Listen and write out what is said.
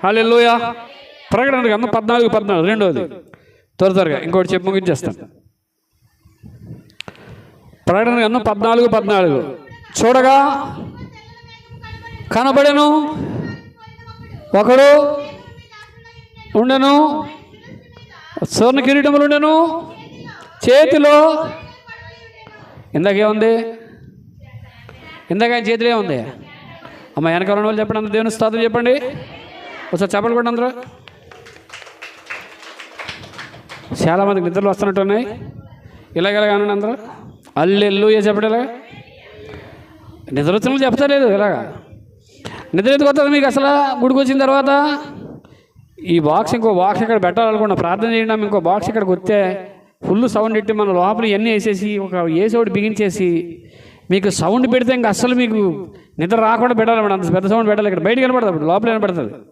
హల్లెలూయా. ప్రకటన గ్రంథం 14:14 రెండోది. త్వరగా ఇంకోటి చెప్పి ముగించేస్తాను. ప్రకటన గ్రంథం 14:14 చూడగా కనబడెను, ఒకడు ఉండెను, స్వర్ణ కిరీటములు ఉండెను, చేతిలో ఇందాకేముంది? ఇందాక ఆయన చేతిలో ఏముంది? అమ్మ వెనకాల ఉన్న వాళ్ళు చెప్పండి, అందరూ దేవుని స్తోత్రం చెప్పండి. ఒకసారి చెప్పలు కూడా అందరూ. చాలామందికి నిద్రలు వస్తున్నట్టు ఉన్నాయి. ఇలాగెలాగానండి అందరూ హల్లెలూయా చెప్పండి. ఇలాగ నిద్ర వచ్చిన చెప్తలేదు. ఇలాగా నిద్ర ఎందుకు వస్తుంది మీకు అసలు? గుడికి వచ్చిన తర్వాత ఈ బాక్స్ ఇంకో బాక్స్ ఇక్కడ పెట్టాలనుకున్నా, ప్రార్థన చేయండి. ఇంకో బాక్స్ ఇక్కడికి వస్తే ఫుల్ సౌండ్ పెట్టి మన లోపల ఇవన్నీ వేసేసి ఒక ఏసోడు బిగించేసి మీకు సౌండ్ పెడితే ఇంకా అస్సలు మీకు నిద్ర రాకుండా పెట్టాలి. అంత పెద్ద సౌండ్ పెట్టాలి. ఇక్కడ బయటకు కనపడుతుంది, లోపల కనపడుతుంది.